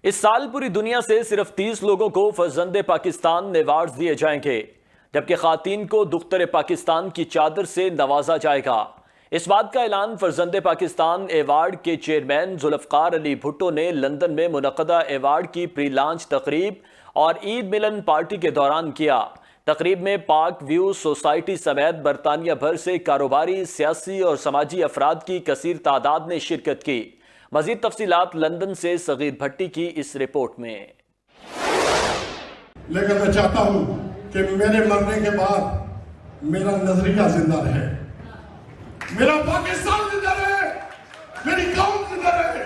اس سال پوری دنیا سے صرف 30 لوگوں کو فرزند پاکستان ایوارڈز دیے جائیں گے، جبکہ خواتین کو دختر پاکستان کی چادر سے نوازا جائے گا۔ اس بات کا اعلان فرزند پاکستان ایوارڈ کے چیئرمین ذوالفقار علی بھٹو نے لندن میں منعقدہ ایوارڈ کی پری لانچ تقریب اور عید ملن پارٹی کے دوران کیا۔ تقریب میں پاک ویو سوسائٹی سمیت برطانیہ بھر سے کاروباری، سیاسی اور سماجی افراد کی کثیر تعداد نے شرکت کی۔ مزید تفصیلات لندن سے صغیر بھٹی کی اس رپورٹ میں۔ لیکن میں چاہتا ہوں کہ میرے مرنے کے بعد میرا نظریہ زندہ رہے، میرا پاکستان زندہ رہے، میری قوم زندہ رہے،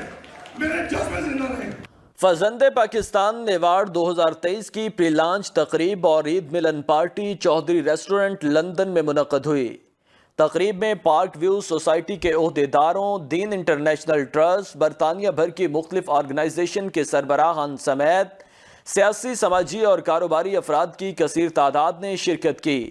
میرے جذبے زندہ رہے۔ فرزند پاکستان ایوارڈ 2023 کی پری لانچ تقریب اور عید ملن پارٹی چودھری ریسٹورنٹ لندن میں منعقد ہوئی۔ تقریب میں پارک ویو سوسائٹی کے عہدیداروں، دین انٹرنیشنل ٹرسٹ، برطانیہ بھر کی مختلف آرگنائزیشن کے سربراہان سمیت سیاسی، سماجی اور کاروباری افراد کی کثیر تعداد نے شرکت کی۔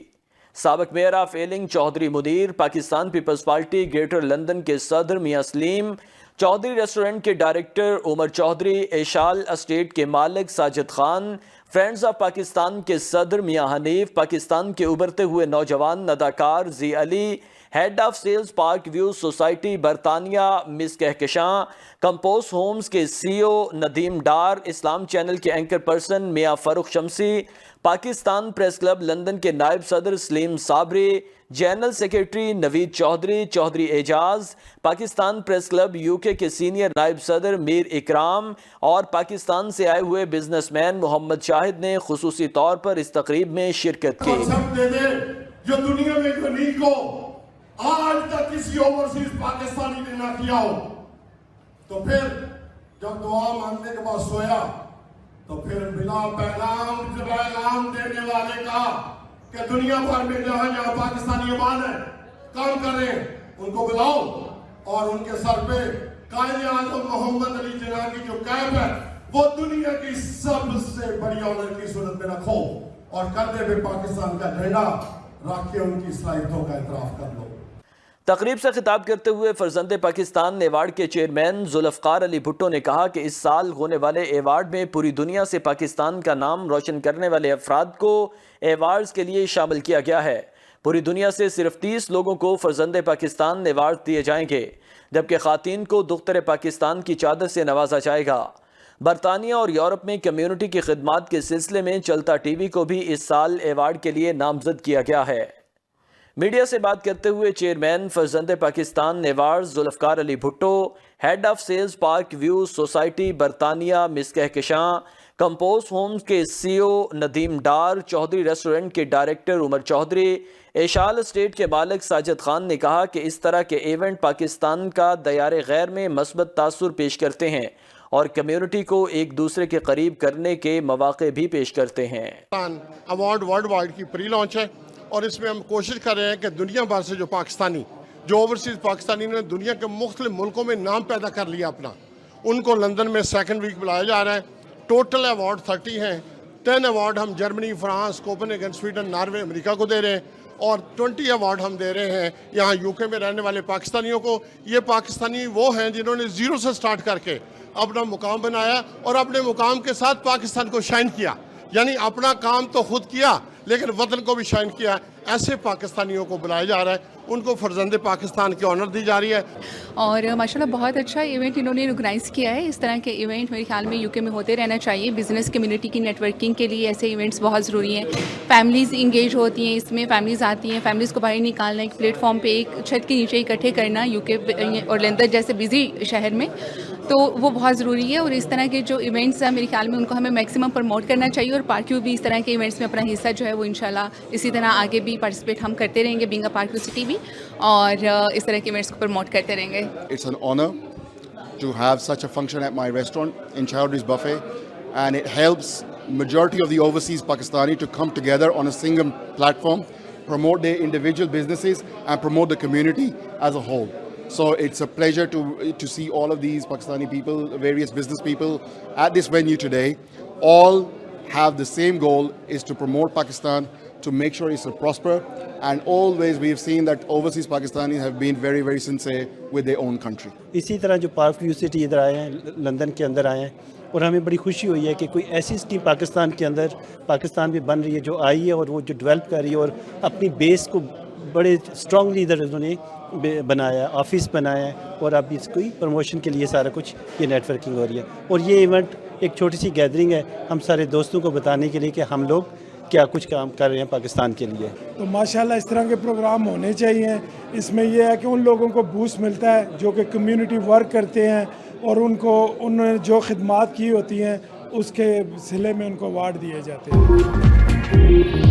سابق mayor of Ealing Chaudhry Munir, Pakistan Peoples Party Greater London کے صدر میاں سلیم، چودھری ریسٹورنٹ کے ڈائریکٹر عمر چودھری، ایشال اسٹیٹ کے مالک ساجد خان، فرینڈز آف پاکستان کے صدر میاں حنیف، پاکستان کے ابھرتے ہوئے نوجوان نداکار Zee Ali, head of sales Park View Society برطانیہ مس کہکشاں، کمپوز ہومز کے سی او ندیم ڈار، اسلام چینل کے اینکر پرسن میاں فاروق شمسی، پاکستان پریس کلب لندن کے نائب صدر سلیم صابری، جنرل سیکریٹری نوید چودھری، چودھری اعجاز، پاکستان پریس کلب یو کے سینئر نائب صدر میر اکرام اور پاکستان سے آئے ہوئے بزنس مین محمد شاہد نے خصوصی طور پر اس تقریب میں شرکت کی۔ جو دنیا میں غنی کو آج تک کسی اوورسیز پاکستانی نے نہ کیا ہو، تو پھر جب دعا مانگنے کے بعد سویا تو پھر بلا پیغام دینے والے کا کہ دنیا بھر میں جہاں جہاں پاکستانی ایمان ہے کام کر رہے ہیں ان کو بلاؤ اور ان کے سر پہ قائد اعظم محمد علی جناح کی جو کیپ ہے وہ دنیا کی سب سے بڑی آنر کی صورت میں رکھو اور کندھے پہ پاکستان کا جھنڈا رکھ کے ان کی صلاحیتوں کا اعتراف کر لو۔ تقریب سے خطاب کرتے ہوئے فرزند پاکستان ایوارڈ کے چیئرمین ذوالفقار علی بھٹو نے کہا کہ اس سال ہونے والے ایوارڈ میں پوری دنیا سے پاکستان کا نام روشن کرنے والے افراد کو ایوارڈز کے لیے شامل کیا گیا ہے۔ پوری دنیا سے صرف 30 لوگوں کو فرزند پاکستان ایوارڈ دیے جائیں گے، جبکہ خواتین کو دختر پاکستان کی چادر سے نوازا جائے گا۔ برطانیہ اور یورپ میں کمیونٹی کی خدمات کے سلسلے میں چلتا ٹی وی کو بھی اس سال ایوارڈ کے لیے نامزد کیا گیا ہے۔ میڈیا سے بات کرتے ہوئے چیئرمین فرزند Pakistan award Zulfiqar Ali Bhutto, head of sales Park View Society برطانیہ مس کہکشاں، کمپوز ہومز کے سی او ندیم ڈار، چودھری ریسٹورنٹ کے ڈائریکٹر عمر چودھری، ایشال اسٹیٹ کے مالک ساجد خان نے کہا کہ اس طرح کے ایونٹ پاکستان کا دیار غیر میں مثبت تاثر پیش کرتے ہیں اور کمیونٹی کو ایک دوسرے کے قریب کرنے کے مواقع بھی پیش کرتے ہیں۔ ایوارڈ ورلڈ وائڈ کی پری لانچ ہے اور اس میں ہم کوشش کر رہے ہیں کہ دنیا بھر سے جو پاکستانی، جو اوورسیز پاکستانی نے دنیا کے مختلف ملکوں میں نام پیدا کر لیا اپنا، ان کو لندن میں سیکنڈ ویک بلایا جا رہا ہے۔ ٹوٹل ایوارڈ 30 ہیں، 10 ایوارڈ ہم Germany, France, Copenhagen, Sweden, Norway, امریکہ کو دے رہے ہیں اور 20 ایوارڈ ہم دے رہے ہیں یہاں یو کے میں رہنے والے پاکستانیوں کو۔ یہ پاکستانی وہ ہیں جنہوں نے زیرو سے سٹارٹ کر کے اپنا مقام بنایا اور اپنے مقام کے ساتھ پاکستان کو شائن کیا، یعنی اپنا کام تو خود کیا لیکن وطن کو بھی شائن کیا۔ ایسے پاکستانیوں کو بلایا جا رہا ہے، ان کو فرزند پاکستان کی آنر دی جا رہی ہے۔ اور ماشاءاللہ بہت اچھا ایونٹ انہوں نے آرگنائز کیا ہے۔ اس طرح کے ایونٹ میرے خیال میں یو کے میں ہوتے رہنا چاہیے۔ بزنس کمیونٹی کی نیٹ ورکنگ کے لیے ایسے ایونٹس بہت ضروری ہیں۔ فیملیز انگیج ہوتی ہیں اس میں، فیملیز آتی ہیں، فیملیز کو باہر نکالنا، ایک پلیٹ فارم پہ ایک چھت کے نیچے اکٹھے کرنا یو کے اور لندن جیسے بزی شہر میں، تو وہ بہت ضروری ہے۔ اور اس طرح کے جو ایونٹس ہیں میرے خیال میں ان کو ہمیں میکسیمم پروموٹ کرنا چاہیے اور پارکیو بھی اس طرح کے ایونٹس میں اپنا حصہ جو ہے وہ انشاءاللہ اسی طرح آگے بھی پارٹیسپیٹ ہم کرتے رہیں گے، بینگ اے پارک سٹی بھی، اور اس طرح کے ایونٹس کو پروموٹ کرتے رہیں گے۔ It's an honor to have such a function at my restaurant in Chowdhury's Buffet, and it helps majority of the overseas Pakistani to come together on a single platform, promote their individual businesses and promote the community as a whole. So it's a pleasure to see all of these Pakistani people, various business people at this venue today. All have the same goal, is to promote Pakistan, to make sure it's a prosper, and always we've seen that overseas Pakistanis have been very, very sincere with their own country. اسی طرح جو park view city ادھر آئے ہیں، London کے اندر آئے ہیں، اور ہمیں بڑی خوشی ہوئی ہے کہ کوئی ایسی اسکیم پاکستان کے اندر پاکستان میں بن رہی ہے جو آئی ہے اور وہ جو ڈیولپ کر رہی ہے اور اپنی بیس کو بڑے اسٹرانگلی ادھر انہوں نے بنایا، آفس بنایا ہے، اور اب اس کو پروموشن کے لیے سارا کچھ یہ نیٹ ورکنگ ہو رہی ہے. اور یہ ایونٹ ایک چھوٹی سی گیدرنگ ہے ہم سارے دوستوں کو بتانے کے لیے کہ ہم لوگ کیا کچھ کام کر رہے ہیں پاکستان کے لیے. تو ماشاءاللہ اس طرح کے پروگرام ہونے چاہیے. اس میں یہ ہے کہ ان لوگوں کو بوسٹ ملتا ہے جو کہ کمیونٹی ورک کرتے ہیں اور انہوں نے جو خدمات کی ہوتی ہیں اس کے صلے میں ان کو ایوارڈ دیے جاتے ہیں.